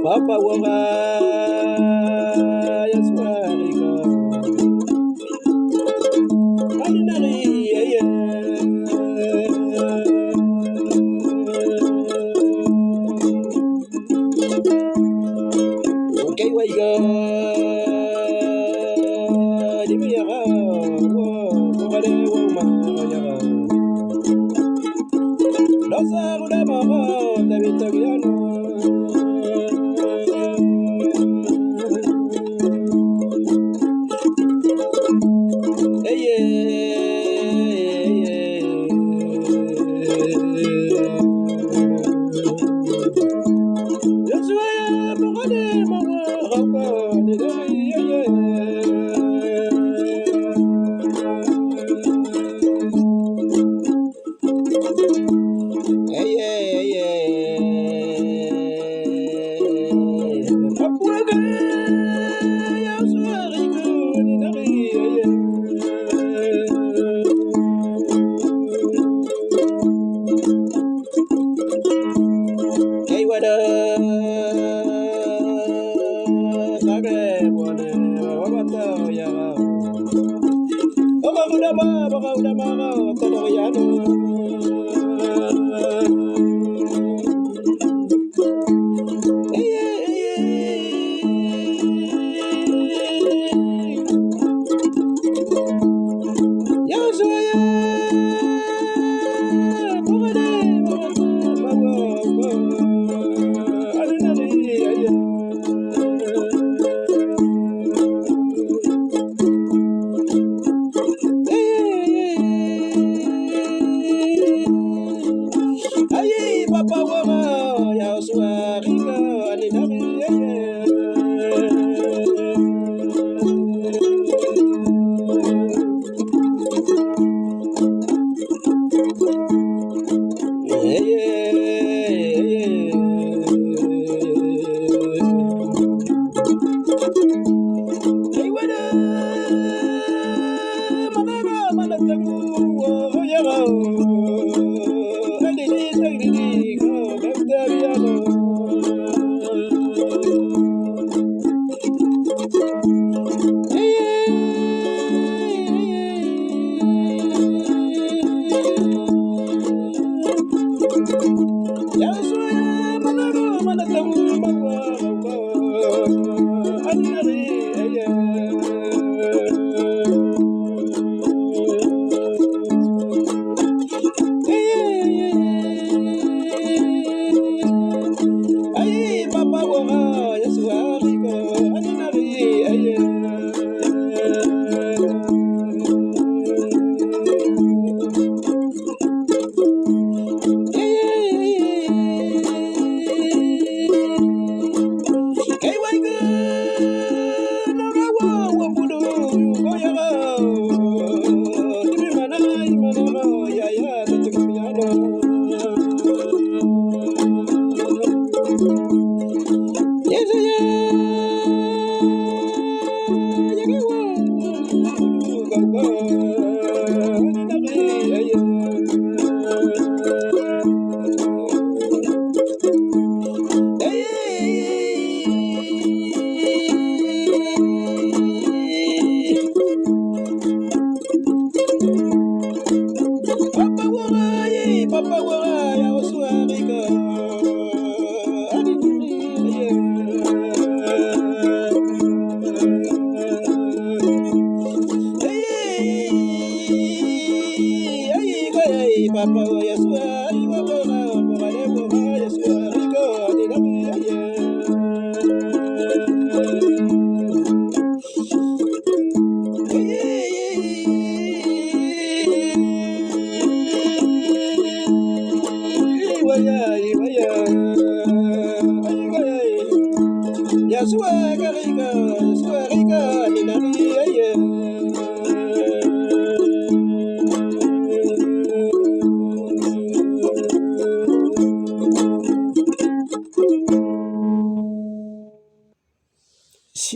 Papa wanga yaswarika aninari okay waiga dimiyaga wo kogare wo mayaga dosa uda mama tabitagiano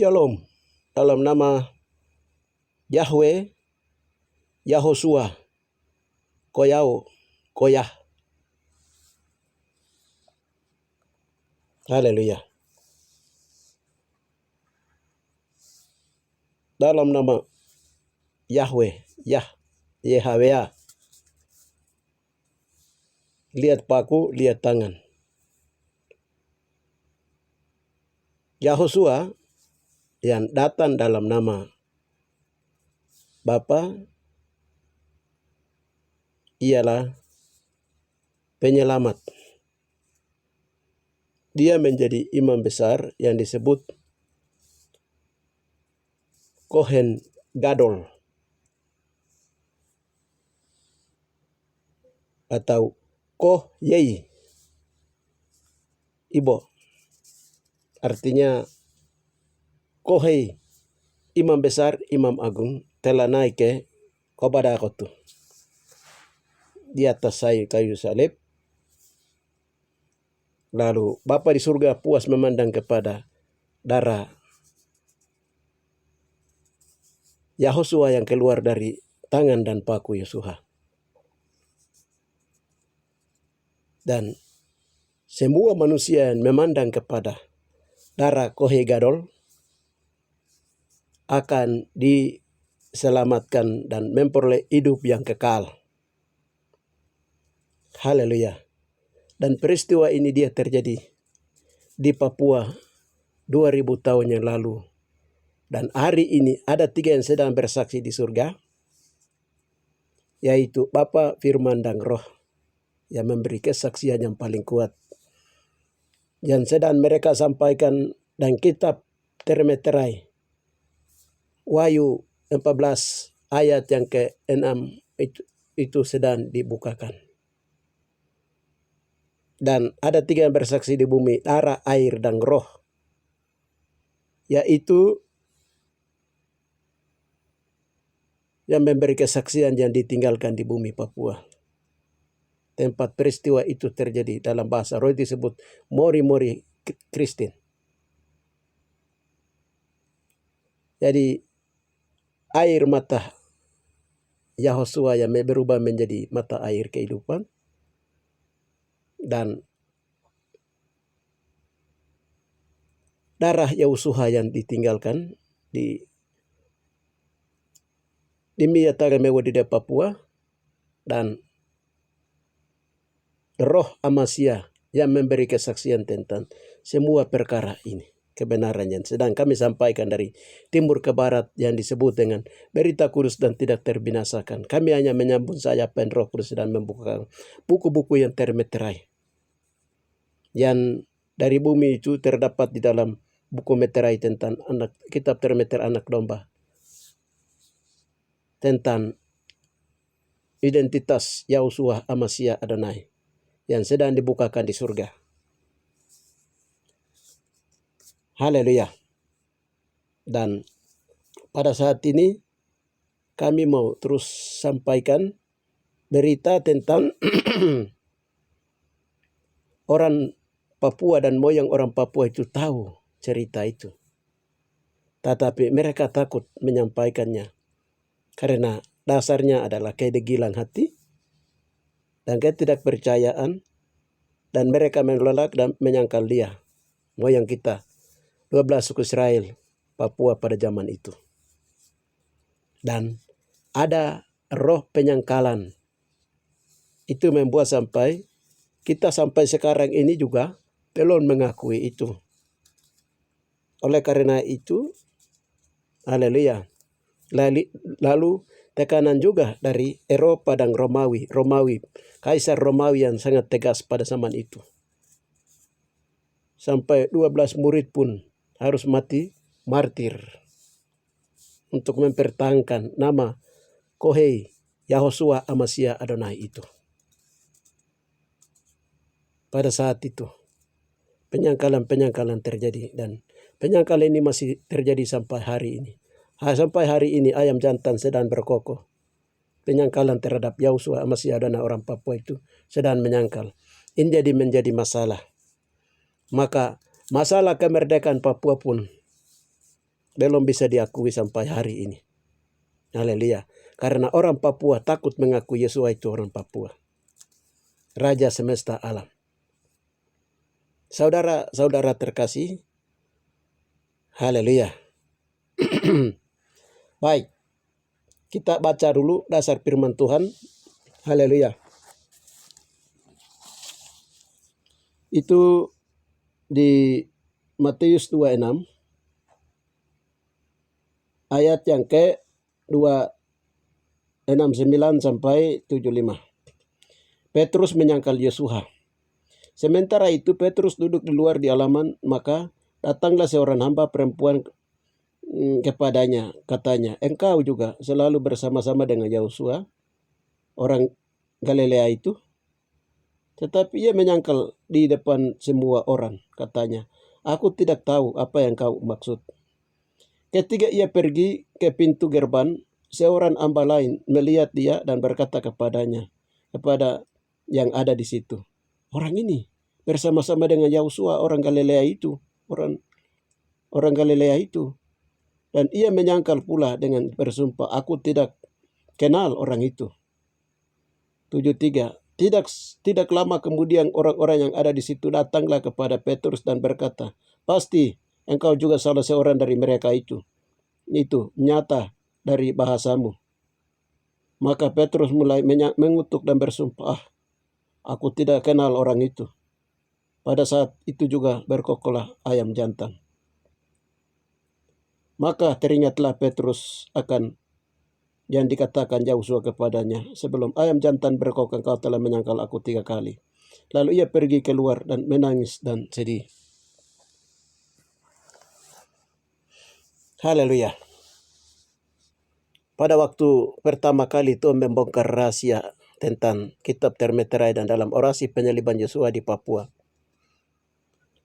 Shalom dalam nama Yahweh, Yahosua, Koyao, Koyah. Haleluya. Dalam nama Yahweh, Yahweh. Lihat paku, lihat tangan. Yahosua yang datang dalam nama Bapa ialah penyelamat. Dia menjadi imam besar yang disebut Kohen Gadol atau Kohyei Ibo. Artinya Kohei, imam besar, imam agung, telah naik ke kepada aku tuh. Di atas kayu salib. Lalu Bapa di surga puas memandang kepada darah Yahosua yang keluar dari tangan dan paku Yosua. Dan semua manusia yang memandang kepada darah Kohen Gadol akan diselamatkan dan memperoleh hidup yang kekal. Haleluya. Dan peristiwa ini dia terjadi di Papua 2000 tahun yang lalu. Dan hari ini ada 3 yang sedang bersaksi di surga, yaitu Bapa, Firman, dan Roh, yang memberi kesaksian yang paling kuat. Yang sedang mereka sampaikan dan kitab termeterai. Wahyu 14 ayat yang ke-6 itu sedang dibukakan. Dan ada 3 yang bersaksi di bumi, darah, air, dan roh. Yaitu yang memberi kesaksian yang ditinggalkan di bumi Papua. Tempat peristiwa itu terjadi, dalam bahasa roh disebut Mori-Mori Kristen. Jadi air mata Yahosua yang berubah menjadi mata air kehidupan. Dan darah Yahosua yang ditinggalkan di Miyatara Mewadi Papua. Dan Roh Amasya yang memberi kesaksian tentang semua perkara ini, kebenaran yang sedang kami sampaikan dari timur ke barat yang disebut dengan berita kudus dan tidak terbinasakan. Kami hanya menyambung sayap Roh Kudus dan membuka buku-buku yang termeterai. Yang dari bumi itu terdapat di dalam buku meterai tentang kitab termeter anak domba. Tentang identitas Yahosua Amasya Adonai yang sedang dibukakan di surga. Haleluya. Dan pada saat ini kami mau terus sampaikan berita tentang orang Papua dan moyang orang Papua itu tahu cerita itu. Tetapi mereka takut menyampaikannya karena dasarnya adalah kedegilan hati dan ketidakpercayaan, dan mereka menolak dan menyangkal dia, moyang kita, 12 suku Israel, Papua pada zaman itu. Dan ada roh penyangkalan. Itu membuat sampai kita sampai sekarang ini juga belum mengakui itu. Oleh karena itu, haleluya, lalu tekanan juga dari Eropa dan Romawi, Kaisar Romawi yang sangat tegas pada zaman itu. Sampai 12 murid pun harus mati martir untuk mempertahankan nama Kohei Yahosua Amasya Adonai itu. Pada saat itu penyangkalan terjadi, dan penyangkalan ini masih terjadi sampai hari ini. Sampai hari ini ayam jantan sedang berkokok. Penyangkalan terhadap Yahosua Amasya Adonai orang Papua itu sedang menyangkal. Ini menjadi masalah. Maka masalah kemerdekaan Papua pun belum bisa diakui sampai hari ini. Haleluya. Karena orang Papua takut mengaku Yesua itu orang Papua. Raja semesta alam. Saudara-saudara terkasih, haleluya. Baik, kita baca dulu dasar firman Tuhan. Haleluya. Itu di Matius 26 ayat yang ke 269 sampai 75. Petrus menyangkal Yesua. Sementara itu Petrus duduk di luar di halaman, maka datanglah seorang hamba perempuan kepadanya, katanya, "Engkau juga selalu bersama-sama dengan Yosua, orang Galilea itu?" Tetapi ia menyangkal di depan semua orang, katanya, "Aku tidak tahu apa yang kau maksud." Ketika ia pergi ke pintu gerbang, seorang hamba lain melihat dia dan berkata kepada yang ada di situ, "Orang ini bersama-sama dengan Yosua orang Galilea itu, orang Galilea itu." Dan ia menyangkal pula dengan bersumpah, "Aku tidak kenal orang itu." 73. Tidak lama kemudian orang-orang yang ada di situ datanglah kepada Petrus dan berkata, "Pasti engkau juga salah seorang dari mereka itu. Itu nyata dari bahasamu." Maka Petrus mulai mengutuk dan bersumpah, "Aku tidak kenal orang itu." Pada saat itu juga berkokoklah ayam jantan. Maka teringatlah Petrus akan yang dikatakan Yosua kepadanya, "Sebelum ayam jantan berkokok, kau telah menyangkal aku 3 kali." Lalu ia pergi keluar dan menangis dan sedih. Haleluya. Pada waktu pertama kali Tuhan membongkar rahasia tentang kitab termeterai dan dalam orasi penyaliban Yosua di Papua,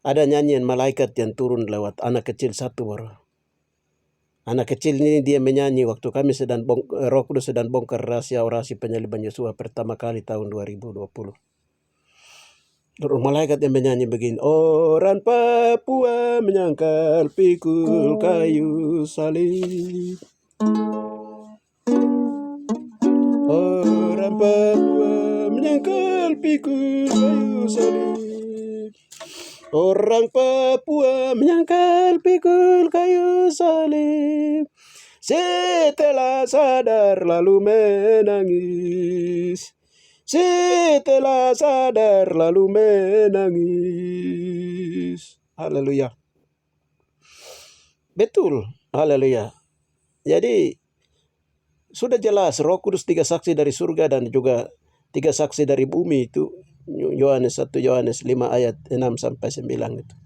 ada nyanyian malaikat yang turun lewat anak kecil satu baru. Anak kecil ini dia menyanyi waktu kami Roh Kudus sedang bongkar rahasia orasi penyaliban Yosua pertama kali tahun 2020. Malaikat yang menyanyi begini, "Orang Papua menyangkal pikul kayu salib. Orang Papua menyangkal pikul kayu salib. Orang Papua menyangkal pikul kayu salib. Setelah sadar lalu menangis. Setelah sadar lalu menangis." Haleluya. Betul. Haleluya. Jadi sudah jelas Roh Kudus 3 saksi dari surga dan juga 3 saksi dari bumi itu. Yohanes 1 Yohanes 5 ayat 6 sampai 9 itu.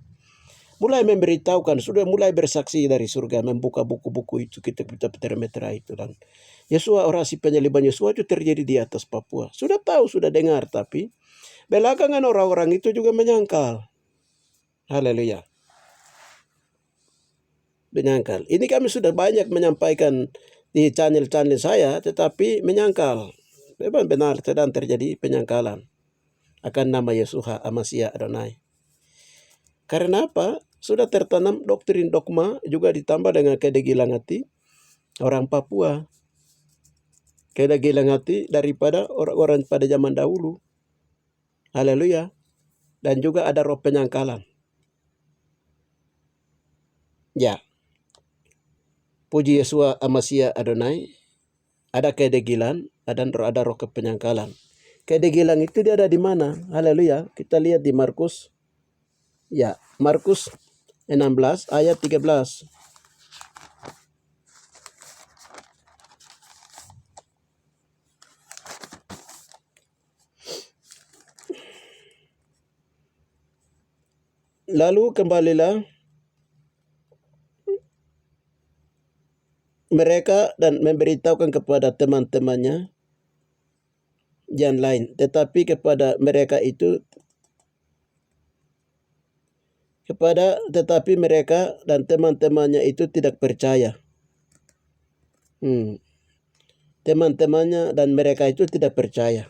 Mulai memberitahukan, sudah mulai bersaksi dari surga, membuka buku-buku itu, kitab-kitab termeterai itu. Dan Yesua, orasi penyaliban Yesua itu terjadi di atas Papua. Sudah tahu, sudah dengar, tapi belakangan orang-orang itu juga menyangkal. Haleluya. Menyangkal. Ini kami sudah banyak menyampaikan di channel-channel saya, tetapi menyangkal. Memang benar sedang terjadi penyangkalan akan nama Yeshua Hamashiach Adonai. Karena apa? Sudah tertanam doktrin dogma juga ditambah dengan kedegilan hati orang Papua. Kedegilan hati daripada orang-orang pada zaman dahulu. Haleluya. Dan juga ada roh penyangkalan. Ya. Puji Yeshua Hamashiach Adonai. Ada kedegilan, ada roh kepenyangkalan. Kedegilan itu dia ada di mana? Haleluya. Kita lihat di Markus. Ya, Markus 16 ayat 13. Lalu kembalilah mereka dan memberitahukan kepada teman-temannya yang lain. Tetapi kepada mereka dan teman-temannya itu tidak percaya. Teman-temannya dan mereka itu tidak percaya.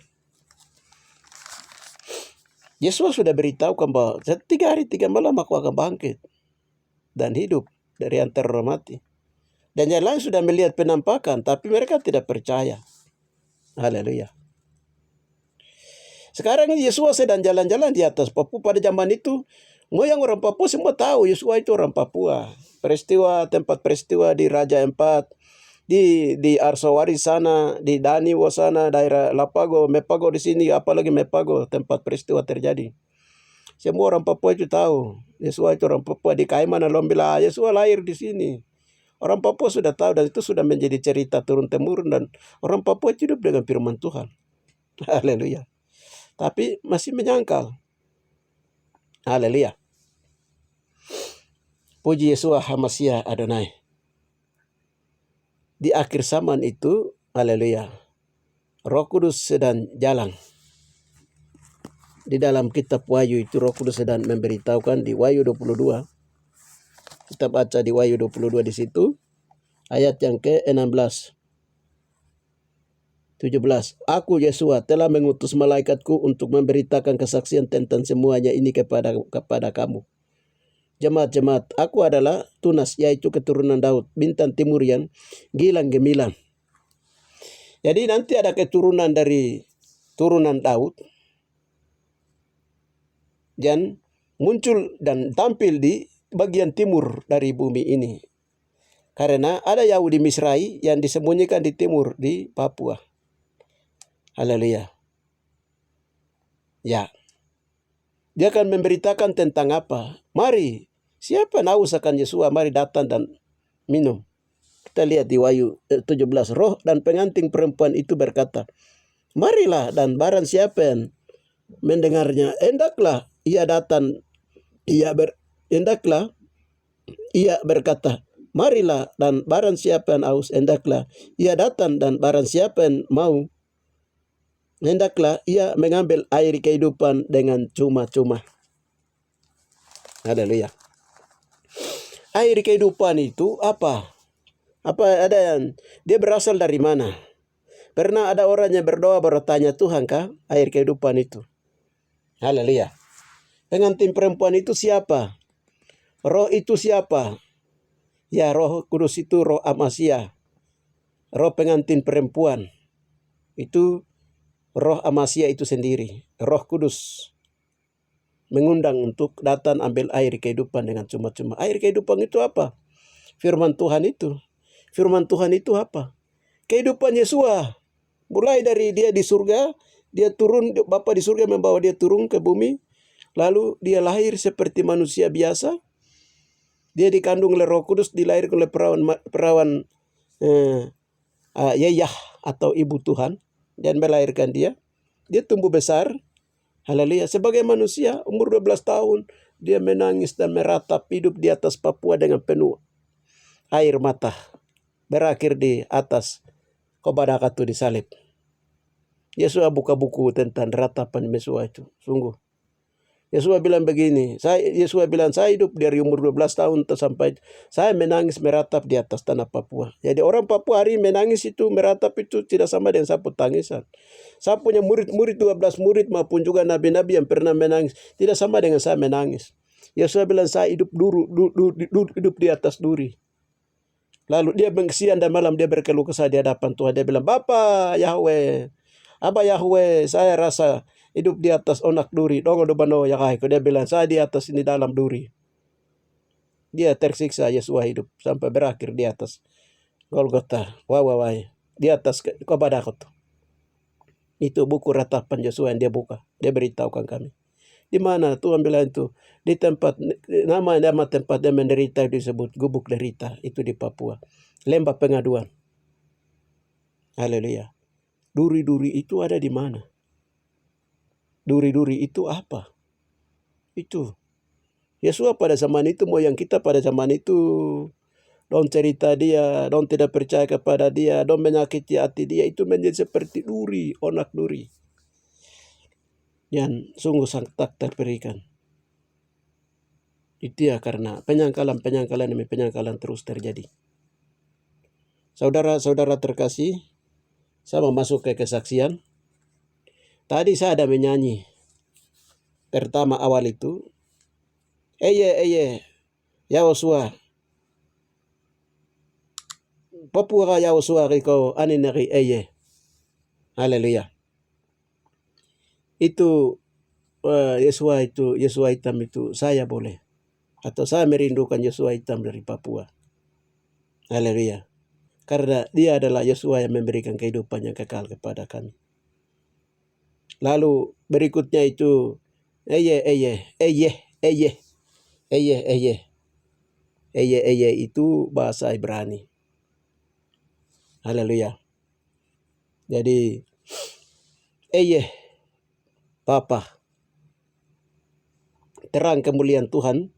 Yesus sudah beritahukan bahwa 3 hari 3 malam aku akan bangkit dan hidup. dari antara orang mati. Dan yang lain sudah melihat penampakan, tapi mereka tidak percaya. Haleluya. Sekarang Yesua sedang jalan-jalan di atas Papua. Pada zaman itu, yang orang Papua semua tahu Yesua itu orang Papua. Tempat peristiwa di Raja Empat, di Arsawari sana, di Daniwo sana, daerah Lapago, Mepago di sini, apalagi Mepago tempat peristiwa terjadi. Semua orang Papua itu tahu Yesua itu orang Papua. Di Kaimana Lombila, Yesua lahir di sini. Orang Papua sudah tahu dan itu sudah menjadi cerita turun-temurun dan orang Papua hidup dengan firman Tuhan. Haleluya. Tapi masih menyangkal. Haleluya. Puji Yesus Hamasiah Adonai. Di akhir zaman itu, haleluya, Roh Kudus sedang jalan. Di dalam kitab Wahyu itu Roh Kudus sedang memberitahukan di Wahyu 22. Kita baca di Wahyu 22 di situ. Ayat yang ke-16. 17. Aku Yesua telah mengutus malaikatku untuk memberitakan kesaksian tentang semuanya ini kepada kamu. Jemaat-jemaat, aku adalah Tunas, yaitu keturunan Daud, bintang timur yang gilang gemilang. Jadi nanti ada keturunan dari turunan Daud yang muncul dan tampil di bagian timur dari bumi ini. Karena ada Yahudi Misrai yang disembunyikan di timur, di Papua. Haleluya. Ya. Dia akan memberitakan tentang apa? Mari, siapa naus akan Yesua, mari datang dan minum. Kita lihat di Wahyu 17. Roh dan pengantin perempuan itu berkata, marilah, dan barang siapa yang mendengarnya, hendaklah ia datang. Ia berkata, marilah, dan barang siapa yang haus, hendaklah ia datang, dan barang siapa yang mau, hendaklah ia mengambil air kehidupan dengan cuma-cuma. Haleluya. Air kehidupan itu apa? Apa ada yang dia berasal dari mana? Pernah ada orang yang berdoa bertanya, Tuhan kah air kehidupan itu? Haleluya. Pengantin perempuan itu siapa? Roh itu siapa? Ya, Roh Kudus itu Roh Amasiah. Roh pengantin perempuan itu Roh Amasiah itu sendiri. Roh Kudus mengundang untuk datang ambil air kehidupan dengan cuma-cuma. Air kehidupan itu apa? Firman Tuhan itu. Firman Tuhan itu apa? Kehidupan Yesua. Mulai dari dia di surga, dia turun, Bapa di surga membawa dia turun ke bumi. Lalu dia lahir seperti manusia biasa. Dia dikandung oleh Roh Kudus, dilahirkan oleh perawan Yayah atau Ibu Tuhan, dan melahirkan dia. Dia tumbuh besar. Haleluya. Sebagai manusia, umur 12 tahun, dia menangis dan meratap hidup di atas Papua dengan penuh air mata. Berakhir di atas Kobadakatu disalib. Yesus buka buku tentang ratapan Yesua itu. Sungguh. Yesus bilang begini, Yesus bilang saya hidup dari umur 12 tahun sampai saya menangis meratap di atas tanah Papua. Jadi orang Papua hari menangis itu, meratap itu tidak sama dengan saya tangisan. Saya punya murid-murid 12 murid maupun juga nabi-nabi yang pernah menangis, tidak sama dengan saya menangis. Yesus bilang saya hidup hidup di atas duri. Lalu dia siang dan malam dia berkeluh kesah di hadapan Tuhan. Dia bilang, Bapa Yahweh, Abah Yahweh, saya rasa hidup di atas onak duri. Dia bilang, saya di atas ini dalam duri. Dia tersiksa, Yesus hidup sampai berakhir di atas Golgota. Di atas Kobadakot. Itu buku ratapan Yesus yang dia buka. Dia beritahukan kami. Di mana Tuhan bilang itu? Di tempat, nama tempat dia menderita disebut Gubuk Derita. Itu di Papua. Lembah Pengaduan. Haleluya. Duri-duri itu ada di mana? Duri-duri itu apa? Itu. Yesus pada zaman itu, moyang kita pada zaman itu, dong cerita dia, dong tidak percaya kepada dia, dong menyakiti hati dia, itu menjadi seperti duri, onak duri. Yang sungguh sangat terperikan. Itu ya karena penyangkalan demi penyangkalan terus terjadi. Saudara-saudara terkasih, saya mau masuk ke kesaksian. Tadi saya ada menyanyi. Pertama awal itu, Eye, Yahosua, Papua ya suari ko aninari eye. Haleluya. Itu Yesua hitam itu saya boleh. Atau saya merindukan Yesua hitam dari Papua. Haleluya. Karena dia adalah Yesua yang memberikan kehidupan yang kekal kepada kami. Lalu berikutnya itu eye itu bahasa Ibrani. Haleluya. Jadi Bapa, terang kemuliaan Tuhan.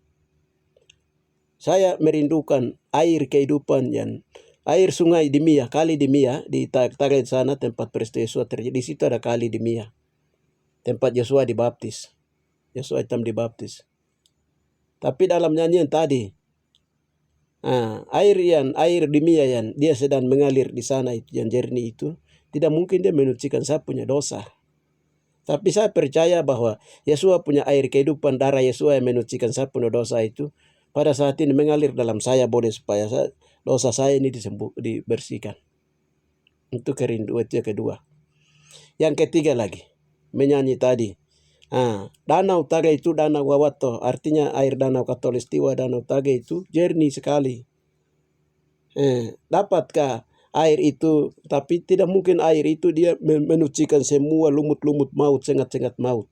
Saya merindukan air kehidupan yang air sungai Dimia, kali Dimia di Tagai sana tempat peristiwa Yesua terjadi. Di situ ada kali Dimia, tempat Yesua dibaptis. Yesua hitam dibaptis. Tapi dalam nyanyian tadi, air Dimia yang dia sedang mengalir di sana itu yang jernih itu, tidak mungkin dia menyucikan saya punya dosa. Tapi saya percaya bahwa Yesua punya air kehidupan, darah Yesua yang menyucikan saya punya dosa itu pada saat ini mengalir dalam saya boleh supaya dosa saya ini dibersihkan. Itu kerinduan itu yang kedua. Yang ketiga lagi, menyanyi tadi. Danau Tagai itu danau Wawato, artinya air danau Katulistiwa, danau Tagai itu jernih sekali. Dapatkah air itu, tapi tidak mungkin air itu dia menyucikan semua lumut-lumut maut, sengat-sengat maut.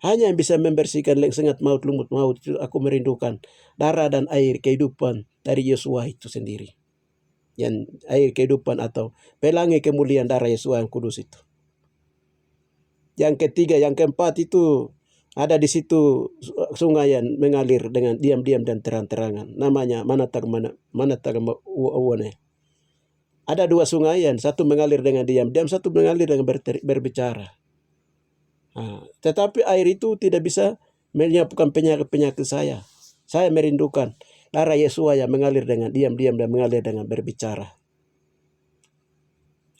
Hanya yang bisa membersihkan sengat maut, lumut maut itu aku merindukan darah dan air kehidupan dari Yesua itu sendiri. Yang air kehidupan atau pelangi kemuliaan darah Yesua yang kudus itu. Yang ketiga, yang keempat itu ada di situ sungai yang mengalir dengan diam-diam dan terang-terangan. Namanya Manatagawane. Ada dua sungai yang satu mengalir dengan diam-diam, satu mengalir dengan berbicara. Tetapi air itu tidak bisa menyapukan penyakit-penyakit saya. Saya merindukan darah Yesua yang mengalir dengan diam-diam dan mengalir dengan berbicara.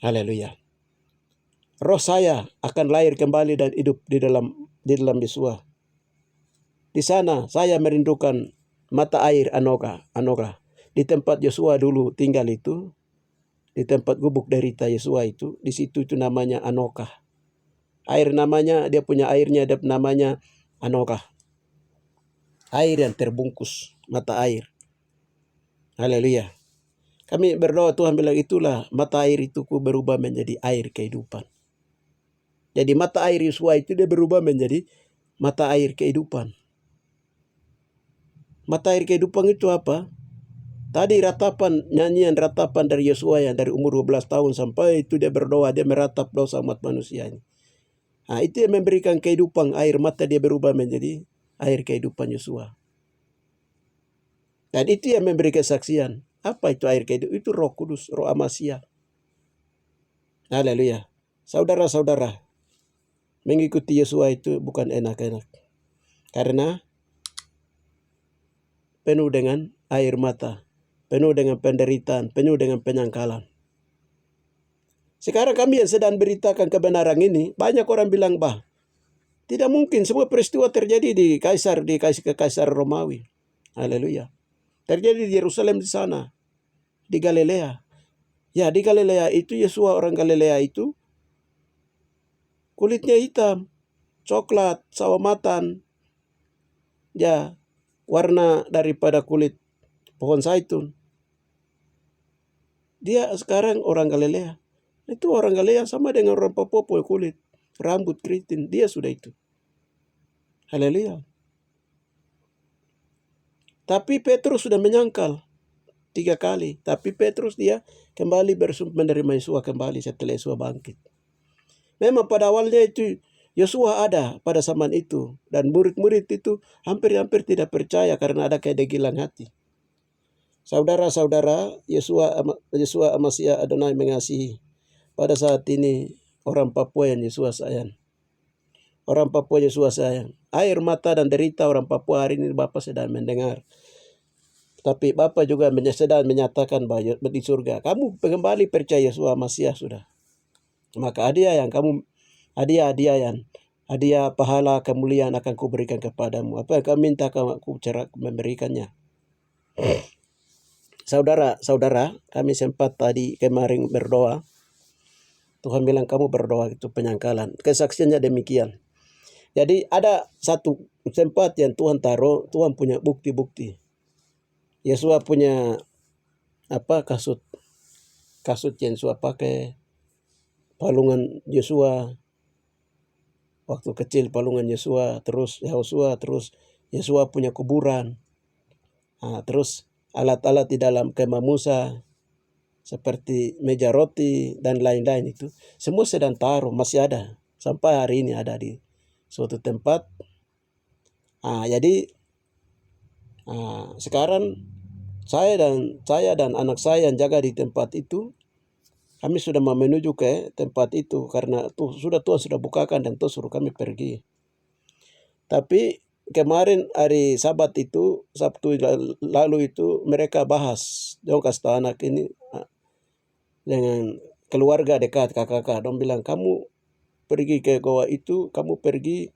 Haleluya. Roh saya akan lahir kembali dan hidup di dalam Yesua. Di sana saya merindukan mata air Anoka. Di tempat Yesua dulu tinggal itu, di tempat gubuk derita Yesua itu, di situ itu namanya Anoka. Air namanya, dia punya airnya, dia namanya Anoka. Air yang terbungkus, mata air. Haleluya. Kami berdoa Tuhan bilang itulah mata air itu ku berubah menjadi air kehidupan. Jadi mata air Yesua itu dia berubah menjadi mata air kehidupan. Mata air kehidupan itu apa? Tadi nyanyian ratapan dari Yesua yang dari umur 12 tahun sampai itu dia berdoa, dia meratap dosa umat manusia ini. Itu yang memberikan kehidupan, air mata dia berubah menjadi air kehidupan Yesua. Dan itu yang memberi kesaksian. Apa itu air kehidupan? Itu Roh Kudus, Roh Amasya. Haleluya. Saudara-saudara, mengikuti Yesua itu bukan enak-enak. Karena penuh dengan air mata, penuh dengan penderitaan, penuh dengan penyangkalan. Sekarang kami yang sedang beritakan kebenaran ini, banyak orang bilang, tidak mungkin semua peristiwa terjadi di Kaisar Romawi. Haleluya. Terjadi di Yerusalem di sana, di Galilea. Ya, di Galilea itu Yesua orang Galilea itu kulitnya hitam, coklat, sawo matang. Ya, warna daripada kulit pohon zaitun. Dia sekarang orang Galilea. Itu orang Galilea sama dengan orang Papua kulit, rambut keriting, dia sudah itu. Haleluya. Tapi Petrus sudah menyangkal 3 kali. Tapi Petrus dia kembali menerima Yesua kembali setelah Yesua bangkit. Memang pada awalnya itu Yesua ada pada zaman itu. Dan murid-murid itu hampir-hampir tidak percaya karena ada kedegilan hati. Saudara-saudara, Yesua Amasya Adonai mengasihi. Pada saat ini orang Papua yang Yesua sayang. Orang Papua Yesua sayang. Air mata dan derita orang Papua hari ini Bapak sedang mendengar. Tapi Bapak juga sedang menyatakan bahwa di surga kamu kembali percaya Yesua Amasya sudah. Maka hadiah pahala kemuliaan akan kuberikan kepadamu. Apa yang kau minta aku cara memberikannya. saudara-saudara, kami sempat tadi kemarin berdoa. Tuhan bilang kamu berdoa itu penyangkalan. Kesaksiannya demikian. Jadi ada satu tempat yang Tuhan taruh, Tuhan punya bukti-bukti. Yesua punya kasut yang Yesua pakai, palungan Yesua waktu kecil, palungan Yesua, terus Yesua punya kuburan. Terus alat-alat di dalam kemah Musa seperti meja roti dan lain-lain itu semua sedang taruh, masih ada sampai hari ini ada di suatu tempat. Jadi sekarang saya dan anak saya yang jaga di tempat itu, kami sudah mau menuju ke tempat itu karena Tuhan sudah bukakan dan Tuhan suruh kami pergi. Tapi kemarin hari Sabat itu, Sabtu lalu itu mereka bahas, dong kasih tahu anak ini dengan keluarga dekat kakak, dong bilang kamu pergi ke goa itu, kamu pergi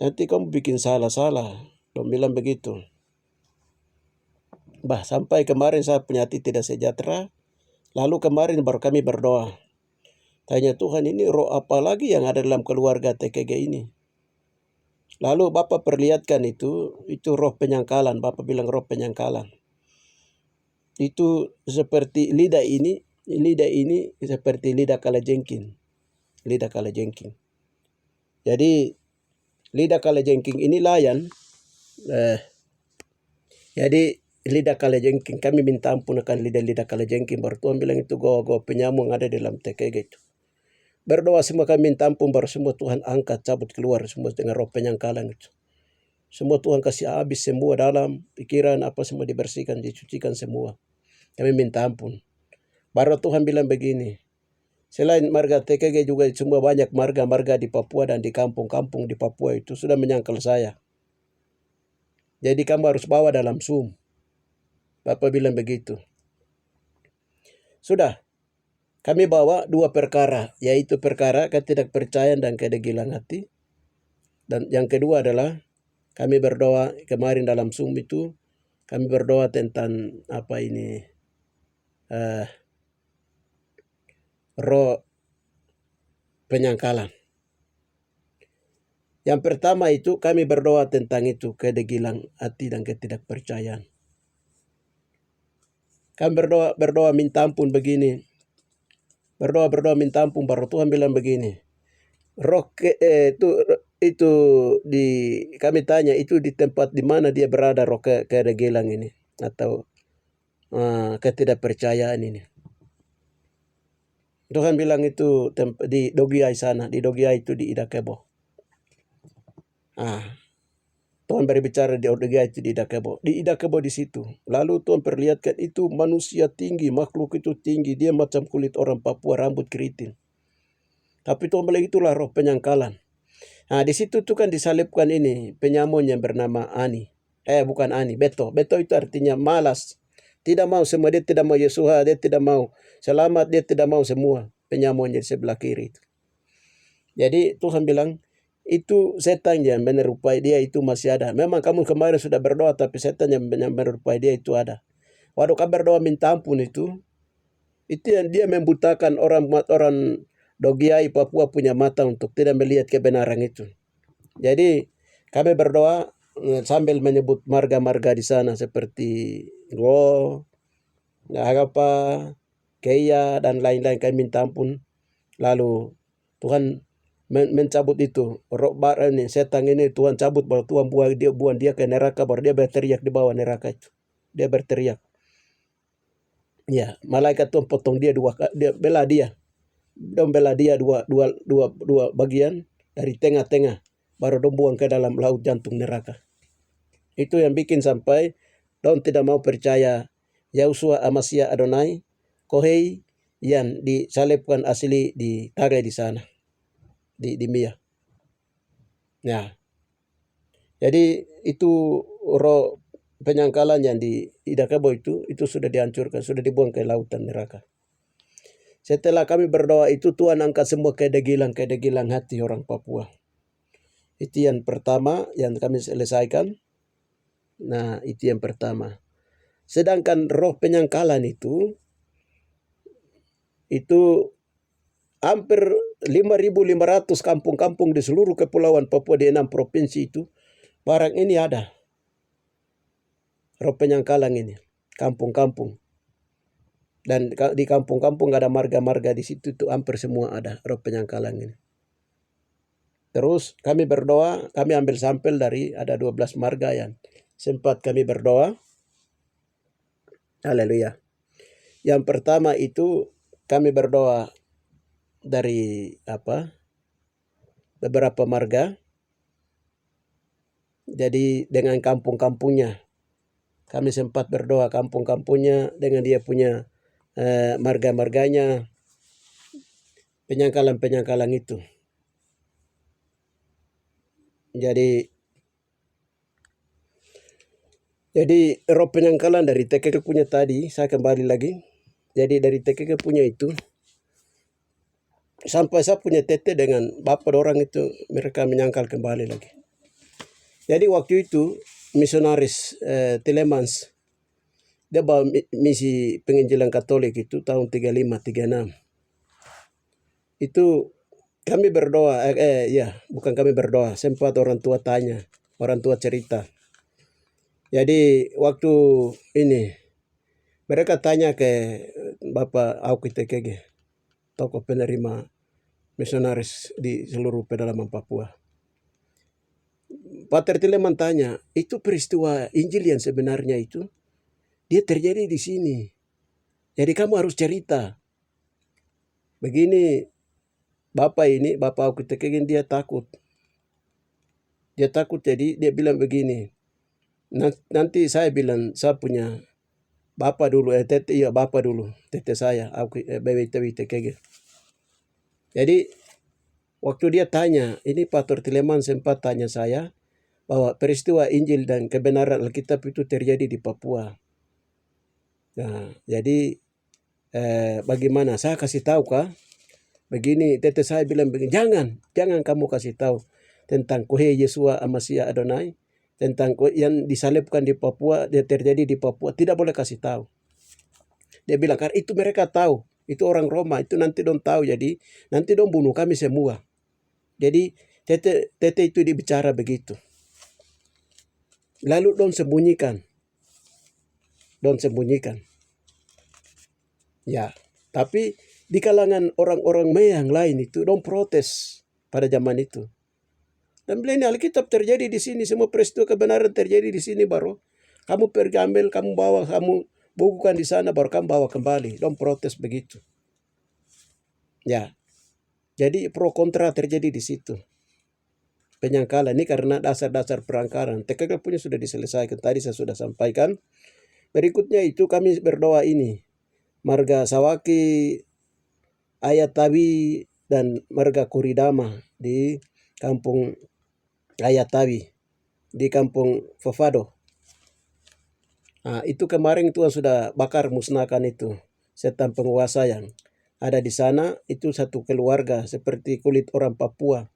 nanti kamu bikin salah-salah, dong bilang begitu. Sampai kemarin saya punya hati tidak sejahtera. Lalu kemarin baru kami berdoa. Tanya Tuhan, ini roh apa lagi yang ada dalam keluarga TKG ini? Lalu Bapak perlihatkan itu roh penyangkalan. Bapak bilang roh penyangkalan. Itu seperti lidah ini seperti lidah kalajengking. Lidah kalajengking. Jadi lidah kalajengking ini layan. Jadi lidah kalajengking, kami minta ampun akan lidah kalajengking. Baru Tuhan bilang itu goa-goa penyamung ada dalam TKG itu. Berdoa semua kami minta ampun, baru semua Tuhan angkat, cabut keluar semua dengan roh penyangkalan itu. Semua Tuhan kasih habis semua dalam pikiran apa semua dibersihkan, dicucikan semua. Kami minta ampun. Baru Tuhan bilang begini, selain marga TKG juga semua banyak marga-marga di Papua dan di kampung-kampung di Papua itu sudah menyangkal saya. Jadi kamu harus bawa dalam Zoom. Bapak bilang begitu. Sudah, kami bawa 2 perkara, yaitu perkara ketidakpercayaan dan kedegilan hati. Dan yang kedua adalah kami berdoa kemarin dalam Zoom itu, kami berdoa tentang roh penyangkalan. Yang pertama itu kami berdoa tentang itu kedegilan hati dan ketidakpercayaan. Kami berdoa minta ampun begini. Berdoa minta ampun, baru Tuhan bilang begini. Itu di kami tanya itu di tempat di mana dia berada roh kedegilan ini atau ketidakpercayaan ini. Tuhan bilang itu di Dogiai sana, di Dogiai itu di Idakebo. Tuhan berbicara di Dogiai itu di Idakebo. Di Idakebo di situ. Lalu Tuhan perlihatkan itu manusia tinggi, makhluk itu tinggi. Dia macam kulit orang Papua, rambut keriting. Tapi Tuhan bilang itulah roh penyangkalan. Di situ tuh kan disalibkan ini penyamun yang bernama Ani. Bukan Ani, Beto. Beto itu artinya malas. Tidak mau semua, dia tidak mau Yesua, dia tidak mau selamat, dia tidak mau semua penyamun di sebelah kiri itu. Jadi Tuhan bilang, itu setan yang menyerupai dia itu masih ada. Memang kamu kemarin sudah berdoa, tapi setan yang menyerupai dia itu ada. Waktu kamu berdoa minta ampun itu yang dia membutakan orang Dogiai Papua punya mata untuk tidak melihat kebenaran itu. Jadi kami berdoa sambil menyebut marga-marga di sana seperti Go, Agapa, Keia dan lain-lain. Kami minta ampun. Lalu Tuhan mencabut itu roh ini setan ini, Tuhan cabut, baru Tuhan buang dia ke neraka, baru dia berteriak di bawah neraka itu. Dia berteriak. Ya, malaikat Tuhan potong dia dia bela dia. Dong bela dia dua bagian dari tengah-tengah, baru dong buang ke dalam laut jantung neraka. Itu yang bikin sampai dong tidak mau percaya Yahusua Amasia Adonai Kohei yang disalibkan asli di Tage di sana. Di Mia. Ya. Jadi itu roh penyangkalan yang di Idakebo itu sudah dihancurkan, sudah dibuang ke lautan neraka. Setelah kami berdoa itu Tuhan angkat semua kedegilan hati orang Papua. Itu yang pertama yang kami selesaikan. Nah, itu yang pertama. Sedangkan roh penyangkalan itu hampir 5.500 kampung-kampung di seluruh kepulauan Papua di 6 provinsi itu. Barang ini ada. Roh penyangkalan ini. Kampung-kampung. Dan di kampung-kampung ada marga-marga di situ tuh hampir semua ada roh penyangkalan ini. Terus kami berdoa, kami ambil sampel dari ada 12 marga yang sempat kami berdoa. Haleluya. Yang pertama itu kami berdoa dari beberapa marga. Jadi dengan kampung-kampungnya. Kami sempat berdoa kampung-kampungnya dengan dia punya marga-marganya, penyangkalan-penyangkalan itu. Jadi roh penyangkalan dari TKK punya tadi, saya kembali lagi. Jadi dari TKK punya itu, sampai saya punya tete dengan bapak orang itu, mereka menyangkal kembali lagi. Jadi waktu itu misionaris Telemans, dia bawa misi penginjilan Katolik itu tahun 35-36. Itu kami berdoa, bukan kami berdoa, sempat orang tua tanya, orang tua cerita. Jadi waktu ini mereka tanya ke Bapak Auki TKG, tokoh penerima misionaris di seluruh pedalaman Papua. Pater Tileman tanya, itu peristiwa Injil yang sebenarnya itu, dia terjadi di sini. Jadi kamu harus cerita. Begini, Bapak Auki TKG dia takut. Dia takut, jadi dia bilang begini, nanti saya bilang saya punya bapak dulu, bapak dulu, tete saya, BWTW TKG. Jadi waktu dia tanya, ini Pater Tileman sempat tanya saya bahwa peristiwa Injil dan kebenaran Alkitab itu terjadi di Papua. Nah, jadi bagaimana? Saya kasih tahu kah? Begini, tete saya bilang begini, jangan kamu kasih tahu tentang Kohe Yesua Amasya Adonai, tentang yang disalibkan di Papua, dia terjadi di Papua, tidak boleh kasih tahu. Dia bilang, karena itu mereka tahu, itu orang Roma, itu nanti dong tahu, jadi nanti dong bunuh kami semua. Jadi tete itu dibicara begitu. Lalu dong sembunyikan. Ya, tapi di kalangan orang-orang yang lain itu dong protes pada zaman itu. Dan bilang ini Alkitab terjadi di sini, semua peristiwa kebenaran terjadi di sini baru. Kamu pergi ambil, kamu bawa, kamu bukukan di sana baru kamu bawa kembali. Dong protes begitu. Ya, jadi pro kontra terjadi di situ. Penyangkalan ini karena dasar-dasar perangkaran. TKK punya sudah diselesaikan. Tadi saya sudah sampaikan. Berikutnya itu kami berdoa ini. Marga Sawaki, Ayatawi, dan Marga Kuridama di kampung Ayatawi, di kampung Fafado. Nah, itu kemarin Tuhan sudah bakar musnahkan itu. Setan penguasa yang ada di sana itu satu keluarga seperti kulit orang Papua.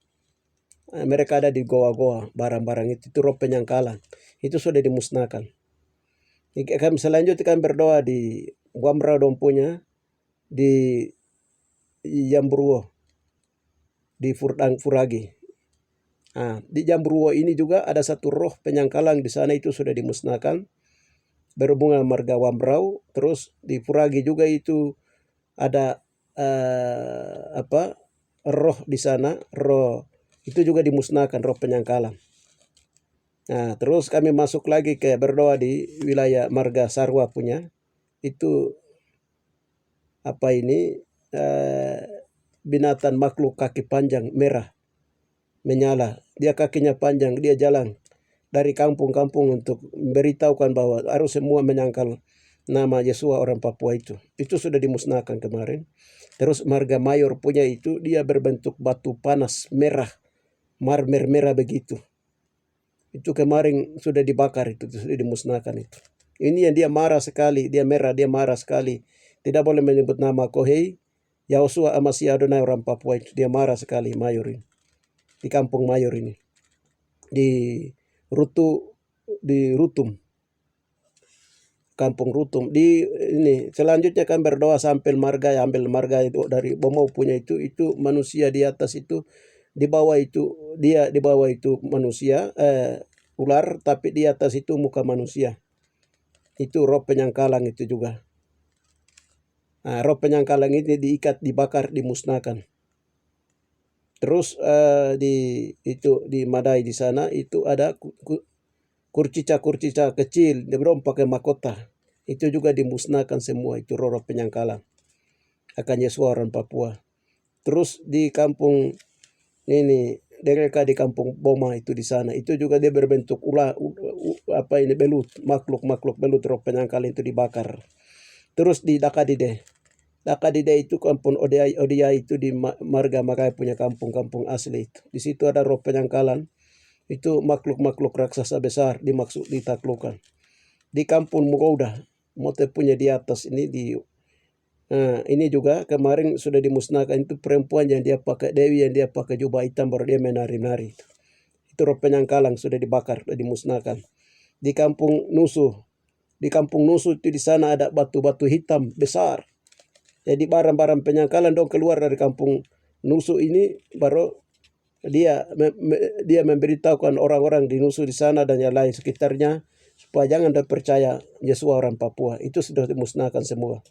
Mereka ada di goa-goa, barang-barang itu roh penyangkalan. Itu sudah dimusnahkan. Selanjutnya kami berdoa di Wamra Dompunya, di Yambruo, di Furdang Furagi. Nah, di Yambruo ini juga ada satu roh penyangkalan di sana itu sudah dimusnahkan. Berhubungan marga Wambrau, terus di Furagi juga itu ada roh di sana, roh itu juga dimusnahkan, roh penyangkalan. Nah, terus kami masuk lagi ke berdoa di wilayah marga Sarwa punya, itu binatang makhluk kaki panjang merah menyala. Dia kakinya panjang, dia jalan dari kampung-kampung untuk memberitahukan bahwa harus semua menyangkal nama Yesua orang Papua itu. Itu sudah dimusnahkan kemarin. Terus marga Mayor punya itu dia berbentuk batu panas merah, marmer merah begitu. Itu kemarin sudah dibakar itu sudah dimusnahkan itu. Ini yang dia marah sekali, dia merah, dia marah sekali. Tidak boleh menyebut nama Kohei, Yahosua Amasya Adonai orang Papua itu. Dia marah sekali Mayor ini. Di kampung Mayor ini. Di Rutum. Kampung Rutum. Di ini selanjutnya kan berdoa sampai marga, ambil marga itu dari Bomau punya itu manusia di atas itu, di bawah itu dia, di bawah itu manusia ular, tapi di atas itu muka manusia. Itu roh penyangkalang itu juga. Nah, roh penyangkalang ini diikat, dibakar, dimusnahkan. Terus di Madai di sana itu ada kurcica-kurcica kecil, belum pakai mahkota. Itu juga dimusnahkan semua, itu roh penyangkalang. Akan Yesus orang Papua. Terus di kampung ini mereka di kampung Boma itu di sana, itu juga dia berbentuk belut, makhluk belut, roh penyangkal itu dibakar. Terus di Dakadide itu kampung Odia itu di marga Makai punya kampung asli itu. Di situ ada roh penyangkalan, itu makhluk raksasa besar dimaksud ditaklukkan. Di kampung Mugauda, Mote punya di atas ini juga kemarin sudah dimusnahkan, itu perempuan yang dia pakai, Dewi yang dia pakai jubah hitam baru dia menari-nari. Itu roh penyangkalang sudah dibakar, sudah dimusnahkan. Di kampung Nusu itu di sana ada batu-batu hitam besar. Jadi barang-barang penyangkalan dong keluar dari kampung Nusu ini, baru dia memberitahukan orang-orang di Nusu di sana dan yang lain sekitarnya supaya jangan percaya Yesus orang Papua. Itu sudah dimusnahkan semua.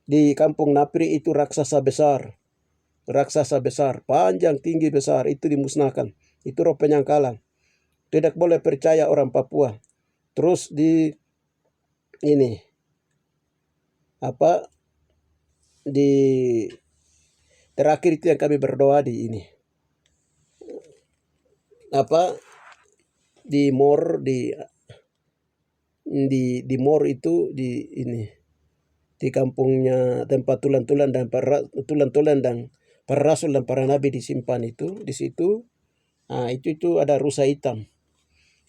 Di kampung Napri itu raksasa besar, panjang, tinggi, besar, itu dimusnahkan. Itu roh penyangkalan. Tidak boleh percaya orang Papua. Terus di terakhir itu yang kami berdoa di di Mor itu di kampungnya tempat tulan-tulan dan para rasul dan para nabi disimpan itu, di situ. Nah, itu ada rusa hitam.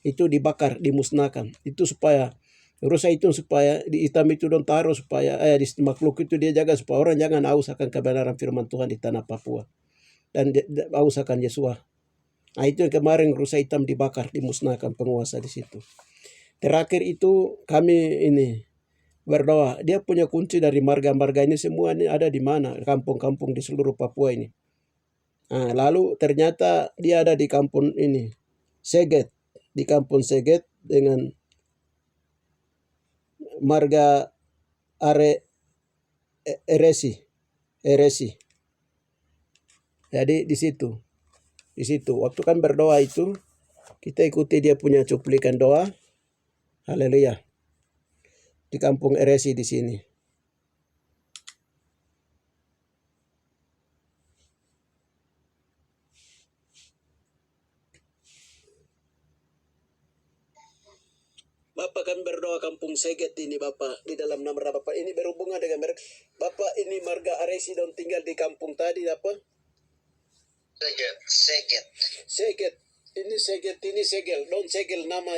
Itu dibakar, dimusnahkan. Itu supaya rusa itu supaya di hitam itu dong taruh supaya di makhluk itu dia jaga supaya orang jangan aus akan kebenaran firman Tuhan di tanah Papua dan aus akan Yesus. Nah, itu yang kemarin rusa hitam dibakar, dimusnahkan penguasa di situ. Terakhir itu kami berdoa, dia punya kunci dari marga-marga ini semua ini ada di mana, kampung-kampung di seluruh Papua ini. Nah, lalu ternyata dia ada di kampung Seget, di kampung Seget dengan marga Eresi. Jadi di situ waktu kan berdoa itu kita ikuti dia punya cuplikan doa. Haleluya. Di kampung Eresi di sini. Bapak kan berdoa kampung Seget ini Bapak, di dalam nama Bapak ini berhubungan dengan Bapak ini marga Eresi dan tinggal di kampung tadi apa? Seget. Ini Seget ini segel, don segel nama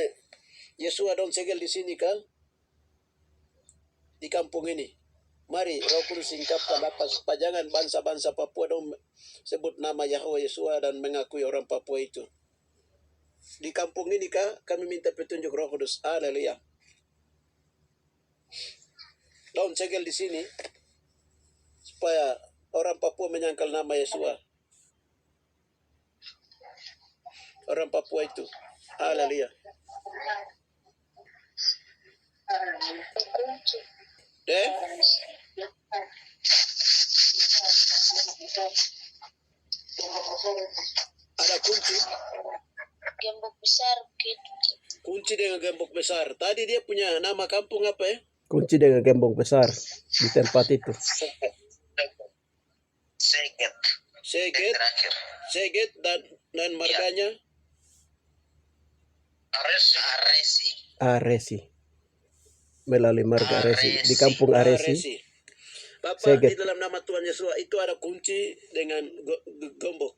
Yesua don segel di sini kan? Di kampung ini. Mari Roh Kudus singkapkan apa supaya jangan bangsa-bangsa Papua dong sebut nama Yahweh Yesua dan mengakui orang Papua itu. Di kampung ini kah kami minta petunjuk Roh Kudus. Haleluya. Daun segel di sini supaya orang Papua menyangkal nama Yesua. Orang Papua itu. Haleluya. Ada kunci. Gembok besar gitu. Kunci dengan gembok besar. Tadi dia punya nama kampung apa ya? Kunci dengan gembok besar di tempat itu. Seget dan marganya Aresi. Melalui marga Aresi di kampung Aresi. Bapak Seget. Di dalam nama Tuhan Yesus itu ada kunci dengan gembok.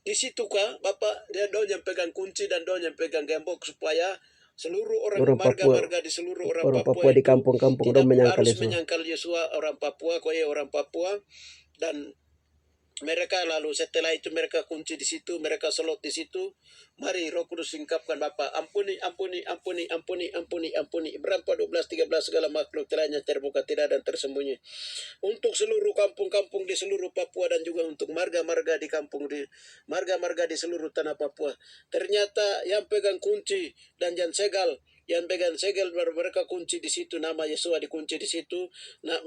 Di situ kah Bapak dia dong yang pegang kunci dan dong yang pegang gembok supaya seluruh orang marga-marga di seluruh orang Papua di kampung-kampung dong menyangkal Yesus. Menyangkal Yesus orang Papua, orang Papua dan Mereka lalu setelah itu mereka kunci di situ, mereka selot di situ. Mari Roh Kudus singkapkan Bapa, ampuni, ampuni, ampuni, ampuni, ampuni, ampuni. Ibrani 12:13 segala makhluk telahnya terbuka tidak dan tersembunyi. Untuk seluruh kampung-kampung di seluruh Papua dan juga untuk marga-marga di marga-marga di seluruh tanah Papua. Ternyata yang pegang kunci dan yang pegang segel mereka kunci di situ, nama Yesua dikunci di situ,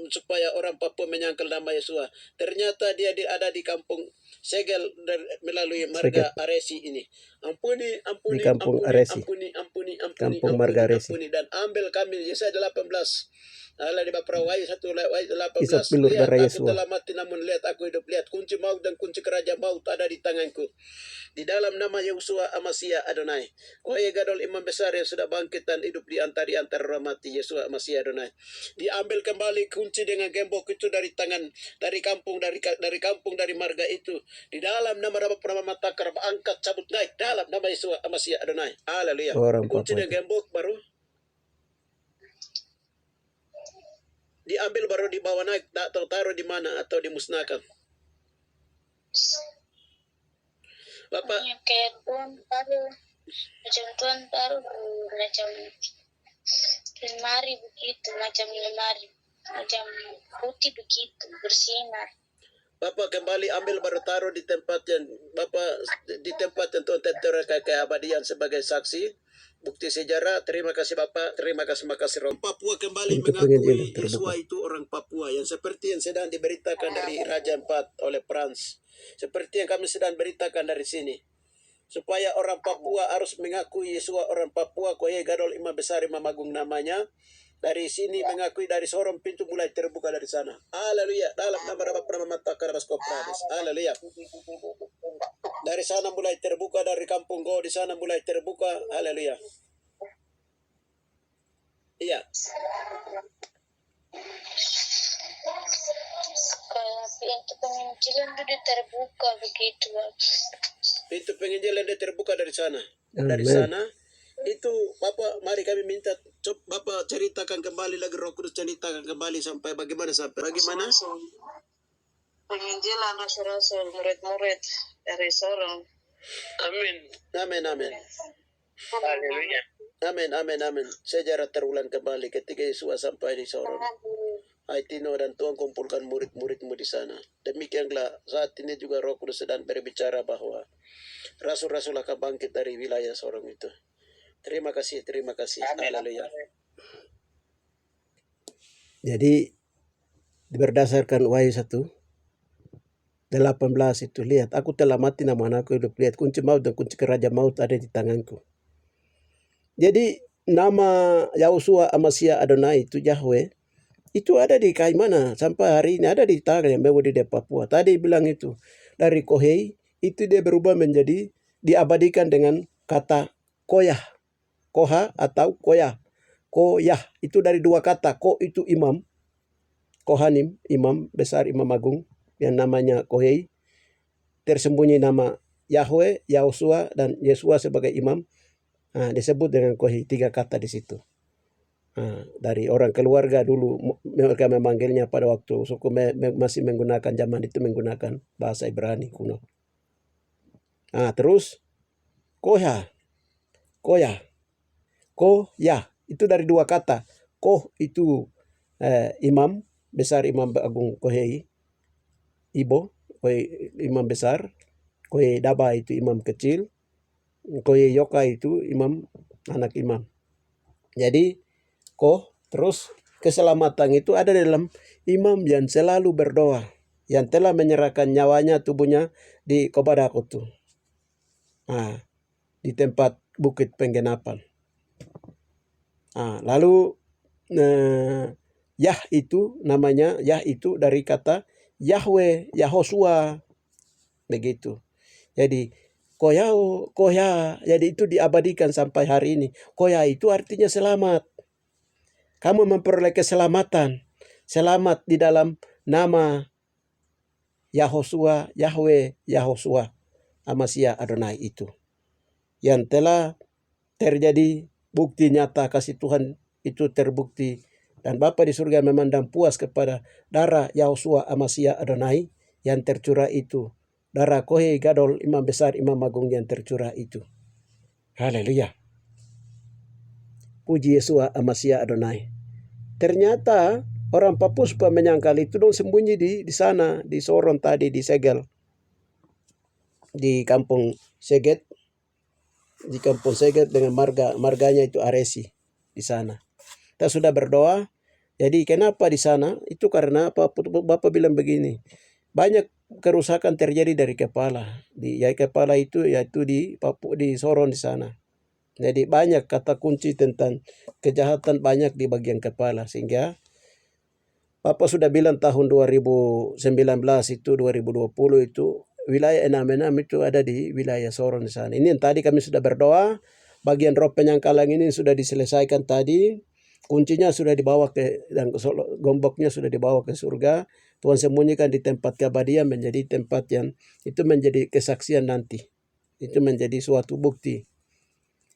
supaya orang Papua menyangkal nama Yesua. Ternyata dia ada di kampung segel melalui marga Aresi ini. Ampuni, Di ampuni, kampung ampuni, Aresi. ampuni, ampuni, ampuni, Kampung ampuni, Marga Aresi. ampuni, dan ambil kami. Yesaya 18. Allah di Bapa Wahyu 18. Isap pilur Lihat, darah aku Yesua. telah mati namun lihat aku hidup. Lihat, kunci maut dan kunci kerajaan maut ada di tanganku. Di dalam nama Yesua Amasya Adonai. Wahai gadol imam besar yang sudah bangkit dan hidup di antara orang mati, Yesua Amasya Adonai. Diambil kembali kunci dengan gembok itu dari tangan, dari kampung marga itu. Di dalam nama Matakar, angkat, cabut, naik dalam nama Yesua Amasya Adonai. Haleluya. Orang Kunci Papua dengan gembok baru diambil, baru dibawa naik, atau taruh di mana, atau dimusnahkan. Bapak, Kayak Tuhan taruh, macam Tuhan taruh macam lemari begitu, macam putih begitu bersinar. Bapak kembali ambil baru taruh di tempat yang Tuhan tentukan keabadian sebagai saksi, bukti sejarah. Terima kasih Bapak, terima kasih Roh. Papua kembali Pintu penginjilan mengakui terbuka. Yesua itu orang Papua, yang seperti yang sedang diberitakan dari Raja 4 oleh Frans, seperti yang kami sedang beritakan dari sini. Supaya orang Papua harus mengakui Yesua orang Papua, Koye Gadol Imam Besar Imam Agung namanya. Dari sini mengakui, dari sorong pintu mulai terbuka dari sana. Haleluya. Dalam nama Bapa Nama Matakar Raskopradis. Haleluya. Dari sana mulai terbuka, dari kampung Go di sana mulai terbuka. Haleluya. Iya. Kayak pintu penginjilan sudah terbuka begitu. Pintu penginjilan dia terbuka dari sana. Dari Amen. sana itu Bapak, mari kami minta Bapak ceritakan kembali lagi, Roh Kudus ceritakan kembali sampai bagaimana Penginjilan rasul-rasul, murid-murid dari sorong. Amin. Amin, amin. Haleluya. Amin, amin, amin. Sejarah terulang kembali ketika Yesus sampai di sorong. Aitino dan Tuhan kumpulkan murid-muridmu di sana. Demikianlah saat ini juga Roh Kudus sedang berbicara bahwa rasul-rasul akan bangkit dari wilayah sorong itu. Terima kasih, terima kasih. Haleluya. Jadi berdasarkan Wahyu 1:18 itu, lihat aku telah mati namun aku hidup. Lihat, kunci maut dan kunci kerajaan maut ada di tanganku. Jadi nama Yahusua Amasya Adonai itu Yahweh itu ada di mana sampai hari ini ada di tangan yang bawa di Papua. Tadi bilang itu dari Kohei itu dia berubah menjadi diabadikan dengan kata Koyah, Koha atau Koyah. Koyah itu dari dua kata. Ko itu imam, Kohanim, imam besar, imam agung yang namanya Kohei. Tersembunyi nama Yahweh, Yahusua dan Yesua sebagai imam. Disebut dengan Kohei, 3 kata di situ. Dari orang keluarga dulu mereka memanggilnya pada waktu suku masih menggunakan, zaman itu menggunakan bahasa Ibrani kuno. Terus Koyah, Koyah itu dari 2 kata. Koh itu imam besar, imam agung Kohei, Ibo, Kohei imam besar. Kohei Daba itu imam kecil. Kohei Yoka itu imam, anak imam. Jadi Koh, terus keselamatan itu ada dalam imam yang selalu berdoa, yang telah menyerahkan nyawanya, tubuhnya kepada aku tuh. Di tempat Bukit Penggenapan. Lalu Yah itu namanya, Yah itu dari kata Yahweh, Yahosua, begitu. Jadi Koya, jadi itu diabadikan sampai hari ini. Koya itu artinya selamat. Kamu memperoleh keselamatan, selamat di dalam nama Yahosua, Yahweh, Yahosua, Amasya Adonai itu. Yang telah terjadi bukti nyata kasih Tuhan itu terbukti. Dan Bapa di surga memandang puas kepada darah Yahosua Amasya Adonai yang tercurah itu. Darah Kohe Gadol, imam besar, imam agung yang tercurah itu. Haleluya. Puji Yesua Amasya Adonai. Ternyata orang Papua supaya menyangkal itu dong sembunyi di sana, di Soron tadi, di Segel. Di kampung Seget. Di kampung Seget dengan marganya itu Aresi di sana. Kita sudah berdoa. Jadi kenapa di sana? Itu karena Bapak bilang begini. Banyak kerusakan terjadi dari kepala. Kepala itu yaitu di Papua, di Soron di sana. Jadi banyak kata kunci tentang kejahatan banyak di bagian kepala. Sehingga Bapak sudah bilang tahun 2019 itu 2020 itu wilayah 6 itu ada di wilayah Soron di sana. Ini yang tadi kami sudah berdoa. Bagian roh penyangkalan ini sudah diselesaikan tadi. Kuncinya sudah dibawa dan gomboknya sudah dibawa ke surga. Tuhan sembunyikan di tempat keabadian menjadi tempat yang itu menjadi kesaksian nanti. Itu menjadi suatu bukti.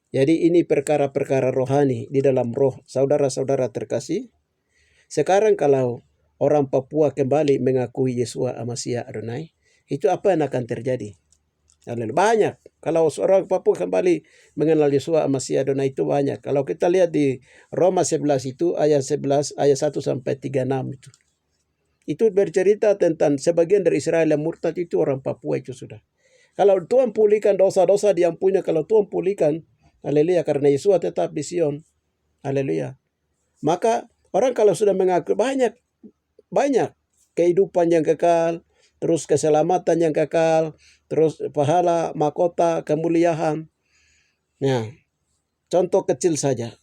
Jadi ini perkara-perkara rohani di dalam roh. Saudara-saudara terkasih. Sekarang kalau orang Papua kembali mengakui Yesua Amasya Adonai. Itu apa yang akan terjadi? Banyak. Kalau orang Papua kembali mengenal Yesua Amasya Adonai itu banyak. Kalau kita lihat di Roma 11 itu ayat 11 ayat 1 sampai 36 itu. Itu bercerita tentang sebagian dari Israel yang murtad itu orang Papua itu sudah. Kalau Tuhan pulihkan dosa-dosa diampuni, kalau Tuhan pulihkan, haleluya, karena Yesua tetap di Sion. Haleluya. Maka orang kalau sudah mengaku banyak kehidupan yang kekal, terus keselamatan yang kekal, terus pahala, mahkota, kemuliaan. Nah, contoh kecil saja.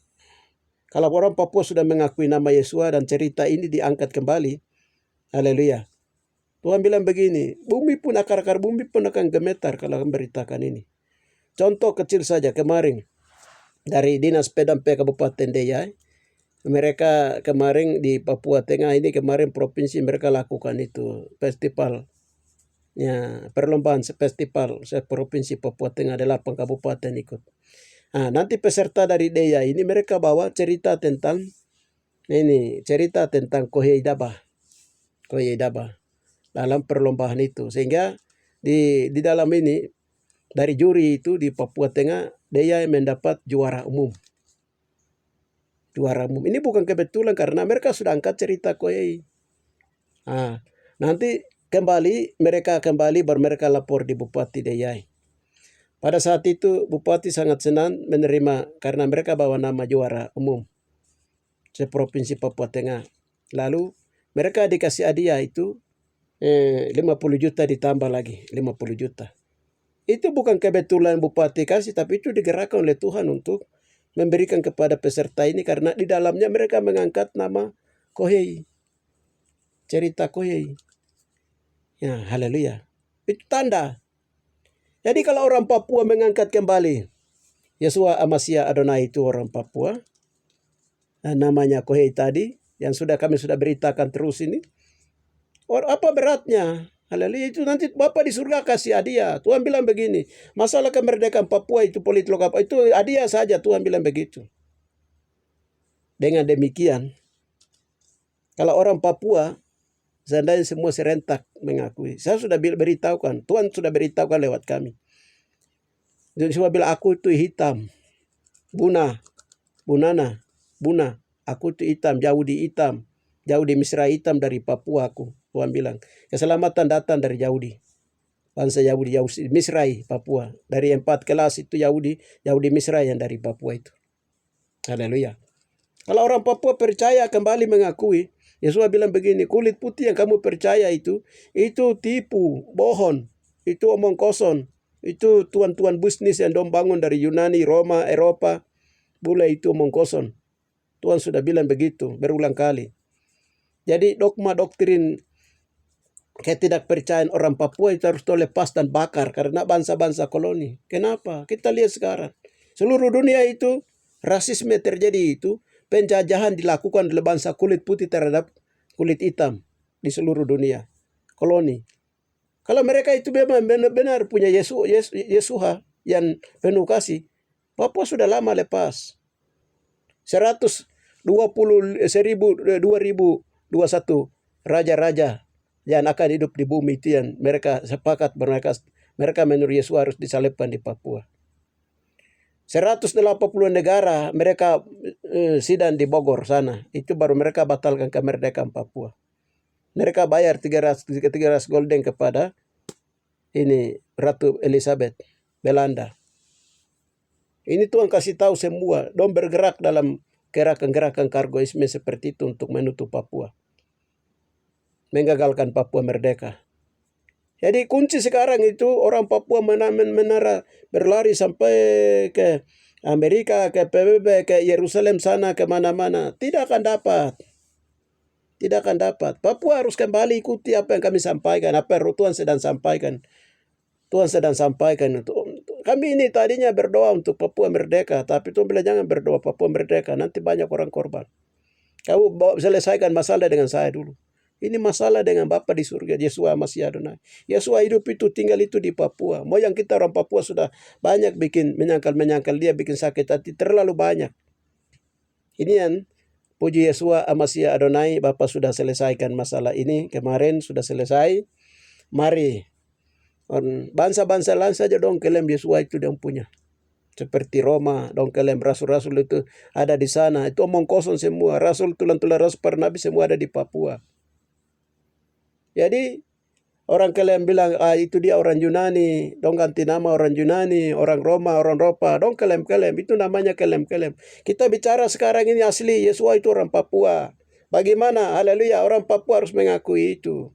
Kalau orang Papua sudah mengakui nama Yesua dan cerita ini diangkat kembali, haleluya. Tuhan bilang begini, akar-akar bumi pun akan gemetar kalau memberitakan ini. Contoh kecil saja kemarin dari Dinas Pedampe Kabupaten Deiyai. Mereka kemarin di Papua Tengah ini kemarin provinsi mereka lakukan itu festival. Ya, perlombaan festival provinsi Papua Tengah 8 kabupaten ikut. Nah, nanti peserta dari Deiyai ini mereka bawa cerita tentang Kohe Idabah dalam perlombaan itu. Sehingga di dalam ini dari juri itu di Papua Tengah Deiyai mendapat juara umum. Ini bukan kebetulan karena mereka sudah angkat cerita Kohe. Nah, nanti mereka baru mereka lapor di Bupati Deiyai. Pada saat itu Bupati sangat senang menerima karena mereka bawa nama juara umum seprovinsi Papua Tengah. Lalu mereka dikasih hadiah itu 50 juta ditambah lagi 50 juta. Itu bukan kebetulan Bupati kasih, tapi itu digerakkan oleh Tuhan untuk memberikan kepada peserta ini karena di dalamnya mereka mengangkat nama Kohe. Cerita Kohe. Ya, haleluya. Itu tanda. Jadi kalau orang Papua mengangkat kembali Yesua Amasya Adonai itu orang Papua. Namanya Kohe tadi yang kami sudah beritakan terus ini. Apa beratnya? Haleluya, itu nanti Bapak di surga kasih hadiah. Tuhan bilang begini, masalah kemerdekaan Papua itu politik apa itu hadiah saja, Tuhan bilang begitu. Dengan demikian, kalau orang Papua seandainya semua serentak mengakui, saya sudah beritahukan, Tuhan sudah beritahukan lewat kami. Jadi semua bilang aku itu hitam, buna, aku itu hitam, jauh di Misra hitam dari Papua aku. Tuhan bilang, keselamatan datang dari Yahudi. Bangsa Yahudi, Misrai, Papua. Dari 4 kelas itu Yahudi Misrai yang dari Papua itu. Haleluya. Kalau orang Papua percaya kembali mengakui, Yesus bilang begini, kulit putih yang kamu percaya itu tipu, bohong, itu omong kosong, itu tuan-tuan bisnis yang dong bangun dari Yunani, Roma, Eropa, boleh itu omong kosong. Tuhan sudah bilang begitu berulang kali. Jadi dogma doktrin ketidakpercayaan orang Papua itu harus dilepas dan bakar karena bangsa-bangsa koloni. Kenapa? Kita lihat sekarang. Seluruh dunia itu rasisme terjadi itu. Penjajahan dilakukan oleh bangsa kulit putih terhadap kulit hitam di seluruh dunia. Koloni. Kalau mereka itu memang benar-benar punya Yesua yang penuh kasih, Papua sudah lama lepas. 2021 raja-raja yang akan hidup di bumi itu yang mereka sepakat mereka menurut Yesus harus disalibkan di Papua. 180 negara mereka sidang di Bogor sana. Itu baru mereka batalkan kemerdekaan Papua. Mereka bayar 300 golden kepada ini Ratu Elizabeth Belanda. Ini Tuhan kasih tahu semua. Dong bergerak dalam gerakan-gerakan kargoisme seperti itu untuk menutup Papua. Menggagalkan Papua merdeka. Jadi kunci sekarang itu orang Papua menara berlari sampai ke Amerika, ke PBB, ke Yerusalem sana, ke mana-mana. Tidak akan dapat. Tidak akan dapat. Papua harus kembali ikuti apa yang kami sampaikan, apa yang Tuhan sedang sampaikan. Tuhan sedang sampaikan itu. Kami ini tadinya berdoa untuk Papua merdeka, tapi Tuhan bilang jangan berdoa Papua merdeka, nanti banyak orang korban. Kamu selesaikan masalah dengan saya dulu. Ini masalah dengan Bapa di surga, Yesua Masih Adonai. Yesua hidup itu, tinggal itu di Papua. Mau yang kita orang Papua sudah banyak bikin menyangkal dia, bikin sakit hati, terlalu banyak. Ini yang puji Yesua Masih Adonai, Bapa sudah selesaikan masalah ini. Kemarin sudah selesai. Mari, bangsa-bangsa lain saja dong klaim Yesua itu yang punya. Seperti Roma, dong klaim rasul-rasul itu ada di sana. Itu omong kosong semua. Rasul, tulang-tulang rasul para nabi semua ada di Papua. Jadi orang kalian bilang itu dia orang Yunani, dong ganti nama orang Yunani, orang Roma, orang Eropa, dong klaim itu namanya klaim. Kita bicara sekarang ini asli Yesua itu orang Papua. Bagaimana? Haleluya, orang Papua harus mengakui itu.